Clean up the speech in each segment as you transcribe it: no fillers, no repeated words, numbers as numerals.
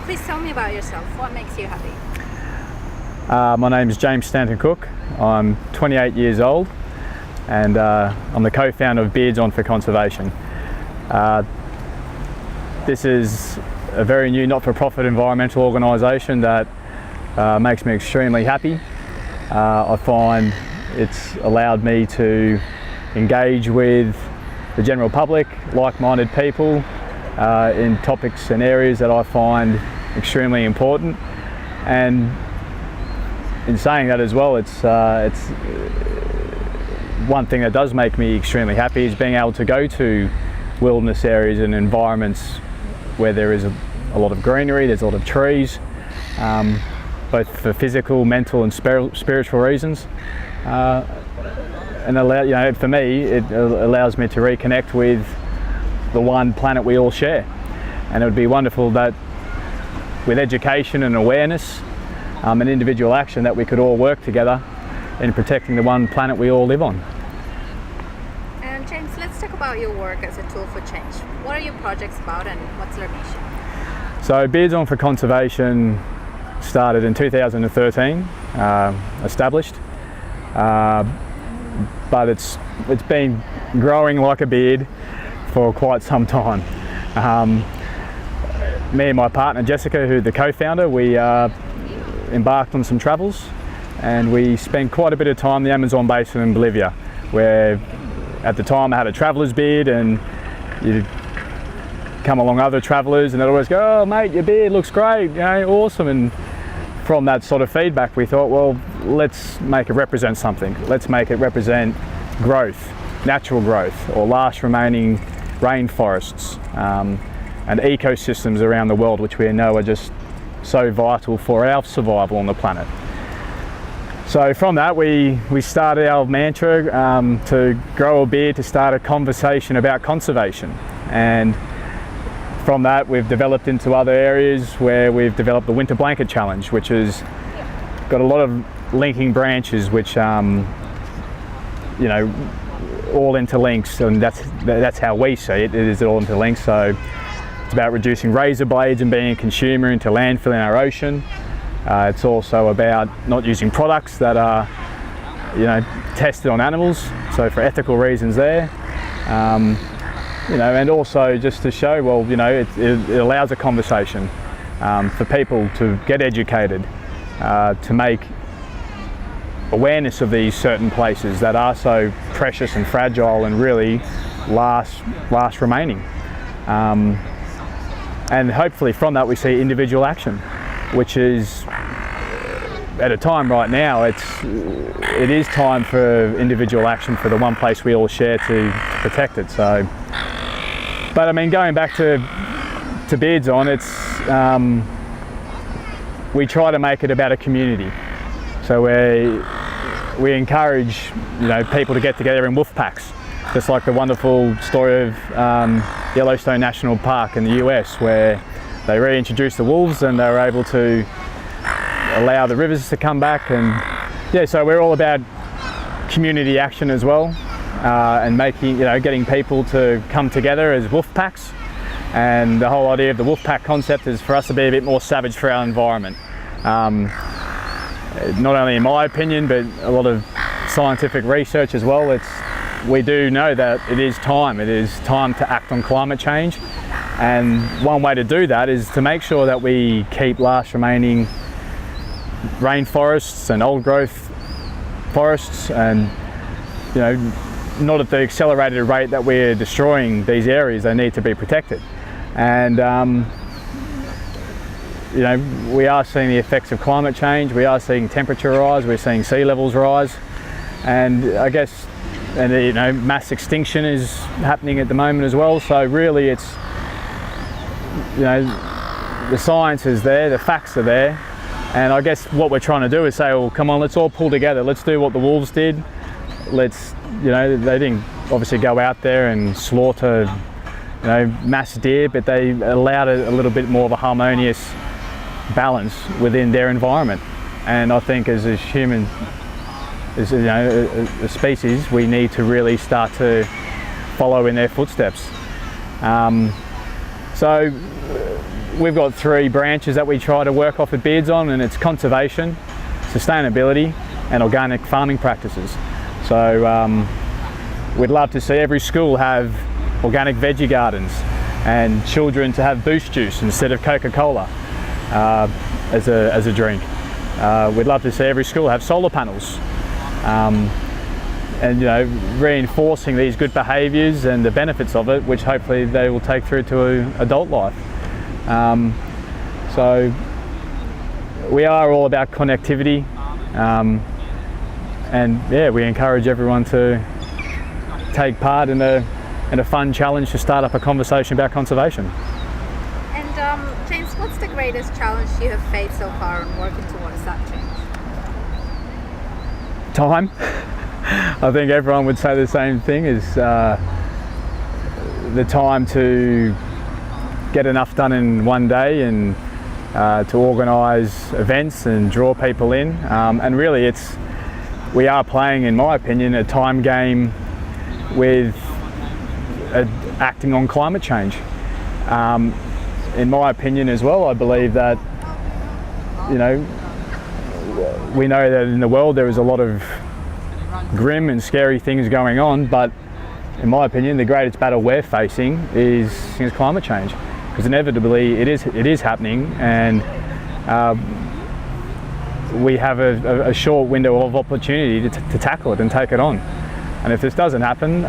Please tell me about yourself. What makes you happy? My name is James Stanton Cooke. I'm 28 years old and I'm the co-founder of Beardson for Conservation. This is a very new not-for-profit environmental organisation that makes me extremely happy. I find it's allowed me to engage with the general public, like-minded people in topics and areas that I find extremely important. And in saying that as well, it's one thing that does make me extremely happy is being able to go to wilderness areas and environments where there is a lot of greenery, there's a lot of trees, both for physical, mental and spiritual reasons. And for me, it allows me to reconnect with the one planet we all share. And it would be wonderful that with education and awareness and individual action that we could all work together in protecting the one planet we all live on. And James, let's talk about your work as a tool for change. What are your projects about and what's your mission? So Beardson for Conservation started in 2013, established, but it's been growing like a beard for quite some time. Me and my partner Jessica, who's the co-founder, we embarked on some travels and we spent quite a bit of time in the Amazon basin in Bolivia, where at the time I had a traveller's beard and you'd come along other travellers and they'd always go, "Oh mate, your beard looks great, awesome." And from that sort of feedback we thought, well, let's make it represent something. Let's make it represent growth, natural growth, or last remaining rainforests and ecosystems around the world, which we know are just so vital for our survival on the planet. So from that we started our mantra to grow a beard, to start a conversation about conservation. And from that we've developed into other areas where we've developed the Winter Blanket Challenge, which has got a lot of linking branches which all interlinks, and that's how we see it. It is all interlinked. So it's about reducing razor blades and being a consumer into landfill in our ocean. It's also about not using products that are tested on animals, so for ethical reasons there. And also just to show, well, it allows a conversation for people to get educated, to make awareness of these certain places that are so precious and fragile and really last remaining. And hopefully from that we see individual action, which is at a time right now, it is time for individual action for the one place we all share to protect it. So, but I mean, going back to Beardson, we try to make it about a community. So we encourage people to get together in wolf packs, just like the wonderful story of Yellowstone National Park in the US, where they reintroduced the wolves and they were able to allow the rivers to come back. And yeah, so we're all about community action as well, and making getting people to come together as wolf packs. And the whole idea of the wolf pack concept is for us to be a bit more savage for our environment. Not only in my opinion, but a lot of scientific research as well. We do know that it is time to act on climate change, and one way to do that is to make sure that we keep last remaining rainforests and old growth forests, and not at the accelerated rate that we're destroying these areas. They need to be protected. And we are seeing the effects of climate change. We are seeing temperature rise, we're seeing sea levels rise, and I guess mass extinction is happening at the moment as well. So really it's the science is there, the facts are there, and I guess what we're trying to do is say, well, come on, let's all pull together, let's do what the wolves did. Let's they didn't obviously go out there and slaughter mass deer, but they allowed a little bit more of a harmonious balance within their environment. And I think as a human, a species, we need to really start to follow in their footsteps. So we've got three branches that we try to work off at Beardson, and it's conservation, sustainability and organic farming practices. So we'd love to see every school have organic veggie gardens and children to have Boost juice instead of Coca-Cola as a drink. We'd love to see every school have solar panels, and reinforcing these good behaviours and the benefits of it, which hopefully they will take through to adult life. So we are all about connectivity, and yeah, we encourage everyone to take part in a fun challenge to start up a conversation about conservation. And James, what's the greatest challenge you have faced so far in working towards that change? Time. I think everyone would say the same thing, is the time to get enough done in one day, and to organise events and draw people in. And really we are playing, in my opinion, a time game with acting on climate change. In my opinion as well, I believe that, we know that in the world there is a lot of grim and scary things going on, but in my opinion the greatest battle we're facing is climate change, because inevitably it is happening, and we have a short window of opportunity to tackle it and take it on. And if this doesn't happen,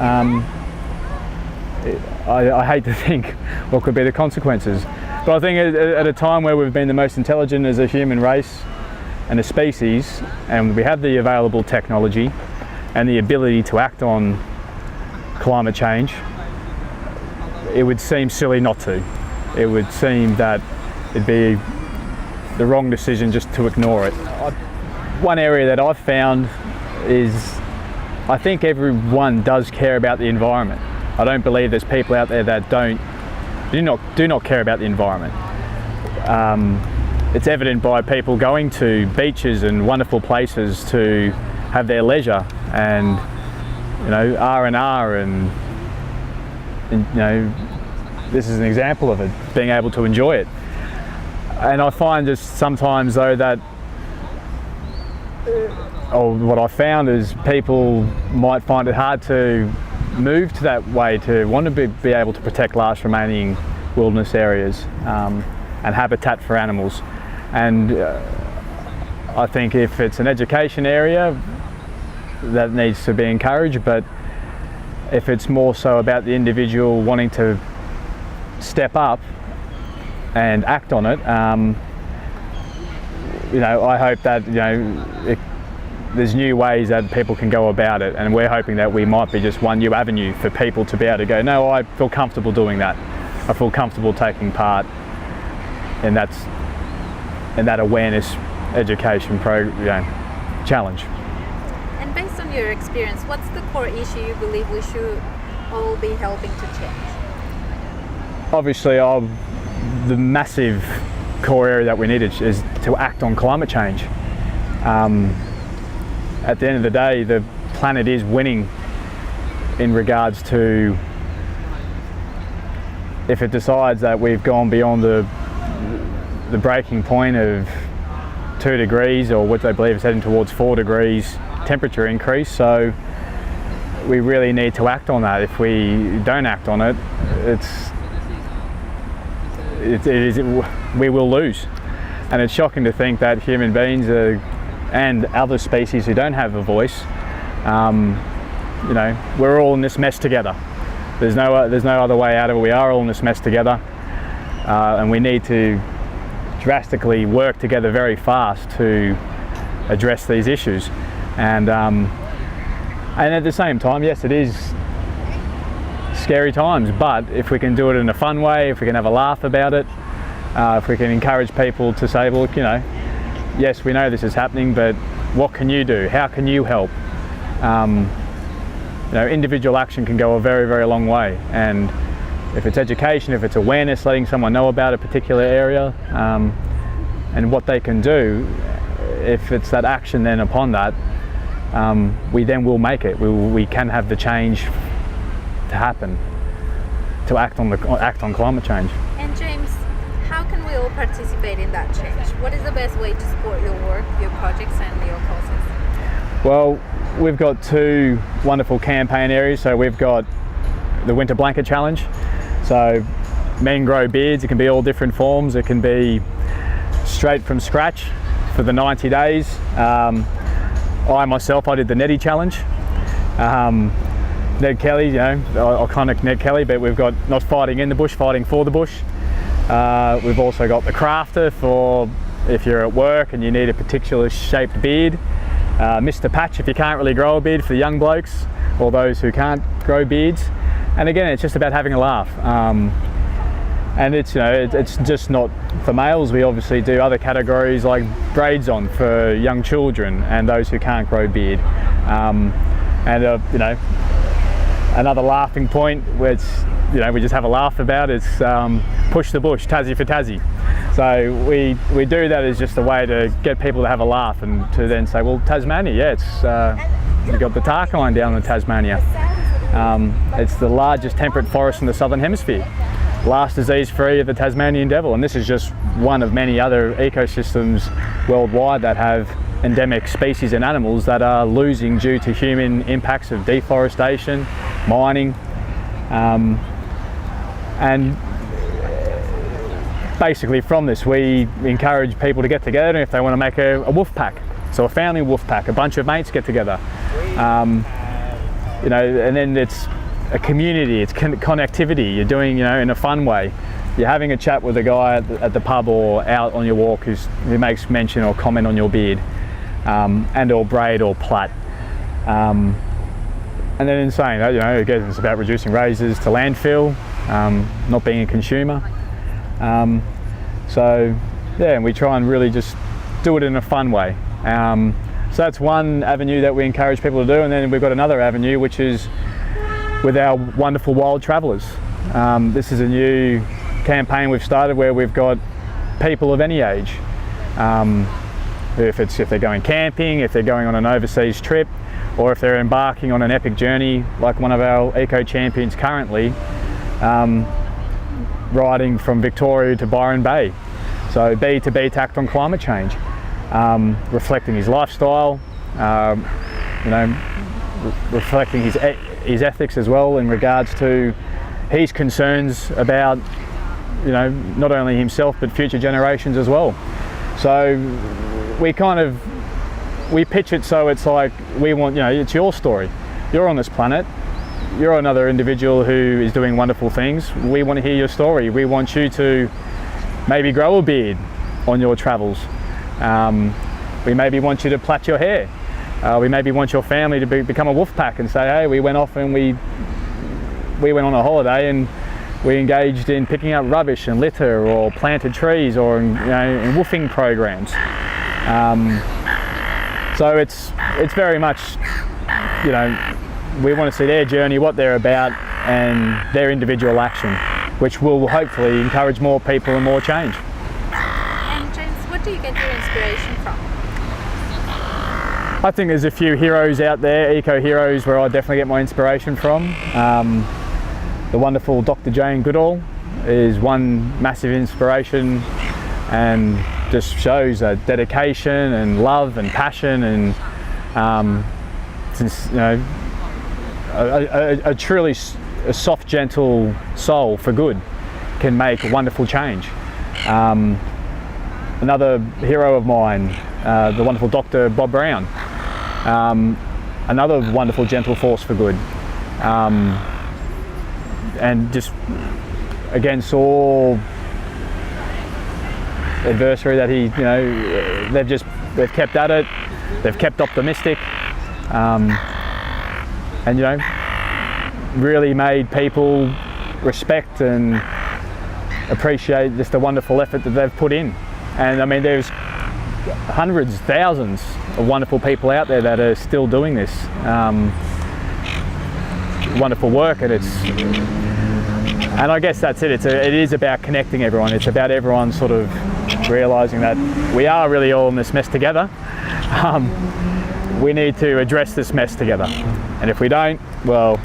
I hate to think what could be the consequences. But I think at a time where we've been the most intelligent as a human race and a species, and we have the available technology and the ability to act on climate change, it would seem silly not to. It would seem that it'd be the wrong decision just to ignore it. One area that I've found is, I think everyone does care about the environment. I don't believe there's people out there that do not care about the environment. It's evident by people going to beaches and wonderful places to have their leisure, and R&R, and this is an example of it, being able to enjoy it. And I find just sometimes though that, or what I found is, people might find it hard to move to that way, to want to be able to protect last remaining wilderness areas and habitat for animals. And I think if it's an education area, that needs to be encouraged, but if it's more so about the individual wanting to step up and act on it, I hope that there's new ways that people can go about it, and we're hoping that we might be just one new avenue for people to be able to go, no, I feel comfortable doing that. I feel comfortable taking part in that awareness education challenge. And based on your experience, what's the core issue you believe we should all be helping to change? Obviously, the massive core area that we need is to act on climate change. At the end of the day, the planet is winning in regards to, if it decides that we've gone beyond the breaking point of 2 degrees, or what they believe is heading towards 4 degrees temperature increase. So we really need to act on that. If we don't act on it, we will lose. And it's shocking to think that human beings and other species who don't have a voice, we're all in this mess together. There's no other way out of it. We are all in this mess together, and we need to drastically work together very fast to address these issues. And at the same time, yes, it is scary times, but if we can do it in a fun way, if we can have a laugh about it, if we can encourage people to say, well, yes, we know this is happening, but what can you do? How can you help? Individual action can go a very, very long way. And if it's education, if it's awareness, letting someone know about a particular area and what they can do, if it's that action then upon that, we then will make it. We can have the change to happen, to act on climate change. And James, can we all participate in that change? What is the best way to support your work, your projects and your causes? Well, we've got two wonderful campaign areas. So we've got the Winter Blanket Challenge. So men grow beards. It can be all different forms. It can be straight from scratch for the 90 days. I did the Netty Challenge. Ned Kelly, iconic Ned Kelly, but we've got not fighting in the bush, fighting for the bush. We've also got the Crafter for if you're at work and you need a particular shaped beard. Mr. Patch if you can't really grow a beard for the young blokes or those who can't grow beards. And again, it's just about having a laugh. And it's it's just not for males. We obviously do other categories like braids on for young children and those who can't grow beard. Another laughing point, which we just have a laugh about, is push the bush, Tassie for Tassie. So we do that as just a way to get people to have a laugh and to then say, well, Tasmania, yeah, it's you've got the Tarkine down in Tasmania. It's the largest temperate forest in the southern hemisphere. Last disease-free of the Tasmanian devil, and this is just one of many other ecosystems worldwide that have endemic species and animals that are losing due to human impacts of deforestation, mining, and basically from this we encourage people to get together, and if they want to make a wolf pack, so a family wolf pack, a bunch of mates get together, and then it's a community, it's connectivity. You're doing, in a fun way. You're having a chat with a guy at the pub or out on your walk who makes mention or comment on your beard, and or braid or plait. And then in saying that, again, it's about reducing razors to landfill, not being a consumer. So yeah, and we try and really just do it in a fun way. So that's one avenue that we encourage people to do, and then we've got another avenue which is with our wonderful wild travellers. This is a new campaign we've started where we've got people of any age. If they're going camping, if they're going on an overseas trip, or if they're embarking on an epic journey like one of our eco champions currently, riding from Victoria to Byron Bay. So B2B tact on climate change, reflecting his lifestyle, reflecting his ethics as well in regards to his concerns about not only himself but future generations as well. So we pitch it so it's like we want, it's your story. You're on this planet, you're another individual who is doing wonderful things. We want to hear your story. We want you to maybe grow a beard on your travels. We maybe want you to plait your hair. We maybe want your family to become a wolf pack and say, hey, we went off and we went on a holiday and we engaged in picking up rubbish and litter, or planted trees, or in woofing programs. So it's very much, we want to see their journey, what they're about, and their individual action, which will hopefully encourage more people and more change. And James, what do you get your inspiration from? I think there's a few heroes out there, eco-heroes, where I definitely get my inspiration from. The wonderful Dr. Jane Goodall is one massive inspiration, and just shows dedication and love and passion, and a truly soft, gentle soul for good can make wonderful change. Another hero of mine, the wonderful Dr. Bob Brown, another wonderful, gentle force for good, and just against all adversary that they've kept at it, they've kept optimistic, and really made people respect and appreciate just the wonderful effort that they've put in. And I mean, there's hundreds, thousands of wonderful people out there that are still doing this wonderful work, and I guess that's it. It is about connecting everyone. It's about everyone sort of realising that we are really all in this mess together. We need to address this mess together, and if we don't, well,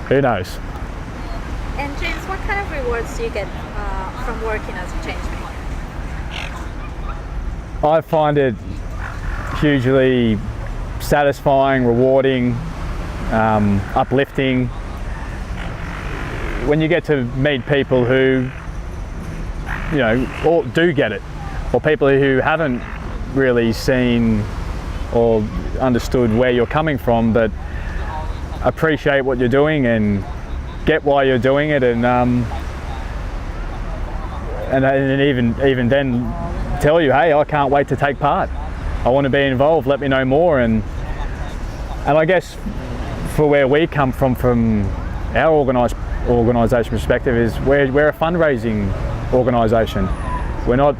who knows? And James, what kind of rewards do you get from working as a change maker? I find it hugely satisfying, rewarding, uplifting when you get to meet people who, you know, or do get it, or people who haven't really seen or understood where you're coming from, but appreciate what you're doing and get why you're doing it, and even then tell you, hey, I can't wait to take part. I want to be involved. Let me know more. And I guess for where we come from our organisation perspective, is we're a fundraising organisation. We're not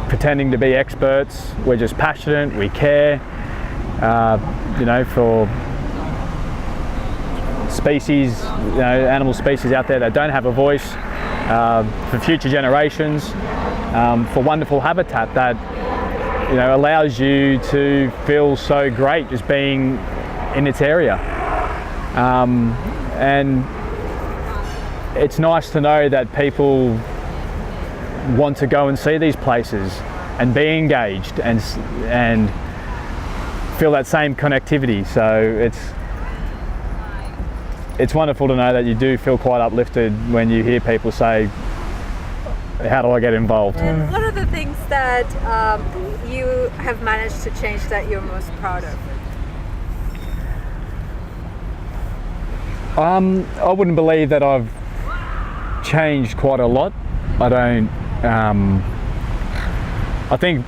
pretending to be experts. We're just passionate. We care, you know, for species, you know, animal species out there that don't have a voice, for future generations, for wonderful habitat that, you know, allows you to feel so great just being in its area. And it's nice to know that people want to go and see these places and be engaged and feel that same connectivity. So it's wonderful to know that you do feel quite uplifted when you hear people say, how do I get involved? And what are the things that you have managed to change that you're most proud of? I wouldn't believe that I've changed quite a lot. I think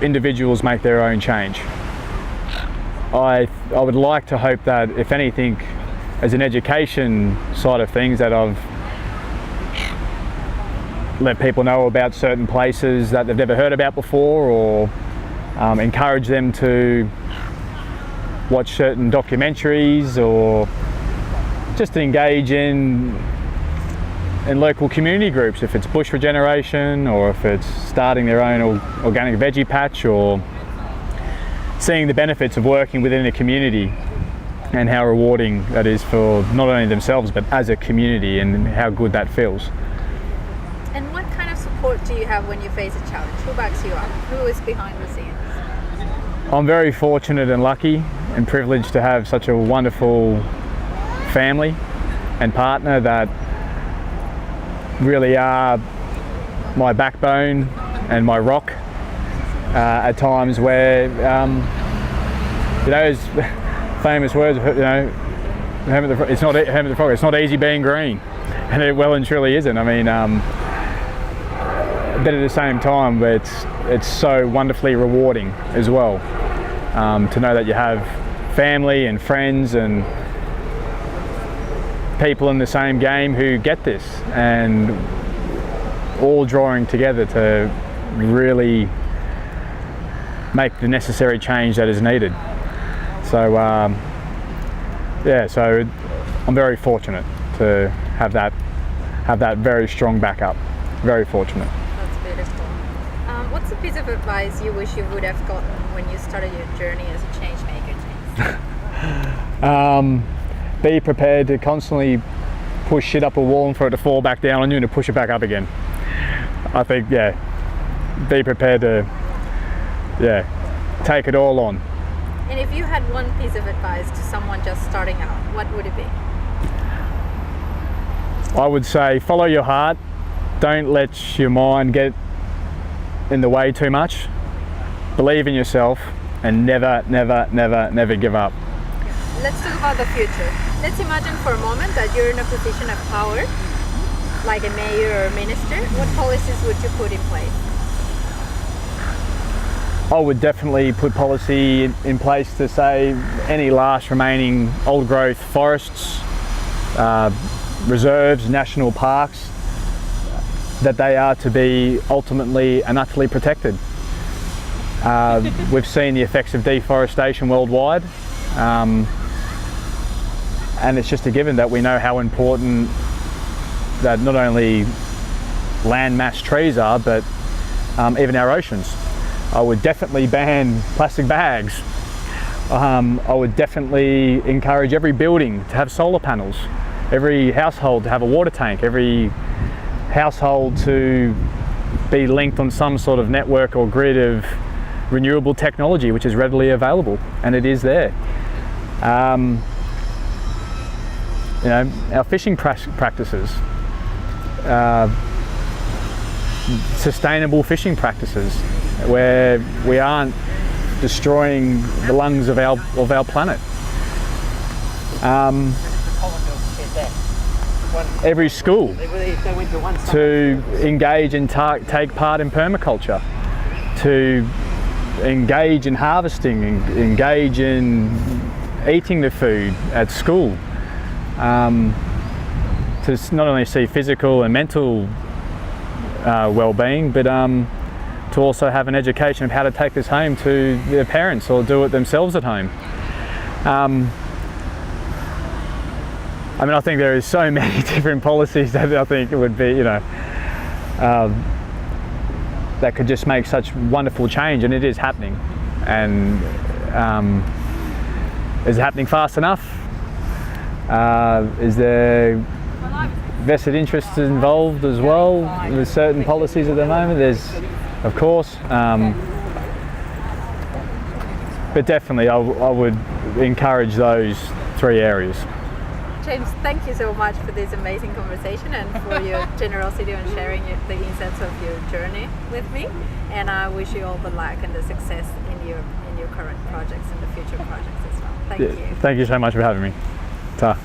individuals make their own change. I would like to hope that, if anything, as an education side of things, that I've let people know about certain places that they've never heard about before, or encourage them to watch certain documentaries, or just engage in local community groups, if it's bush regeneration, or if it's starting their own organic veggie patch, or seeing the benefits of working within a community and how rewarding that is for not only themselves but as a community, and how good that feels. And what kind of support do you have when you face a challenge? Who backs you up? Who is behind the scenes? I'm very fortunate and lucky and privileged to have such a wonderful family and partner that really are my backbone and my rock at times where, you know, as famous words, you know, it's not easy being green, and it well and truly isn't. I mean, but at the same time, it's so wonderfully rewarding as well, to know that you have family and friends and people in the same game who get this, and all drawing together to really make the necessary change that is needed. So yeah, so I'm very fortunate to have that very strong backup. Very fortunate. That's beautiful. What's a piece of advice you wish you would have gotten when you started your journey as a change maker, James? Be prepared to constantly push shit up a wall and for it to fall back down on you and to push it back up again. I think, yeah, be prepared to, yeah, take it all on. And if you had one piece of advice to someone just starting out, what would it be? I would say follow your heart. Don't let your mind get in the way too much. Believe in yourself and never, never, never, never give up. Let's talk about the future. Let's imagine for a moment that you're in a position of power, like a mayor or a minister. What policies would you put in place? I would definitely put policy in place to say any last remaining old growth forests, reserves, national parks, that they are to be ultimately and utterly protected. We've seen the effects of deforestation worldwide, and it's just a given that we know how important that not only land mass trees are, but even our oceans. I would definitely ban plastic bags. I would definitely encourage every building to have solar panels, every household to have a water tank, every household to be linked on some sort of network or grid of renewable technology which is readily available, and it is there. You know, our fishing practices, sustainable fishing practices, where we aren't destroying the lungs of our planet. Every school to engage and take part in permaculture, to engage in harvesting, engage in eating the food at school, to not only see physical and mental well-being, but to also have an education of how to take this home to their parents or do it themselves at home. I mean, I think there is so many different policies that I think it would be, you know, that could just make such wonderful change, and it is happening. And is it happening fast enough? Is there vested interests involved as well with certain policies at the moment? There's, of course, but definitely I would encourage those 3 areas. James, thank you so much for this amazing conversation and for your generosity on sharing the insights of your journey with me. And I wish you all the luck and the success in your current projects and the future projects as well. Thank you. Thank you so much for having me. Ta.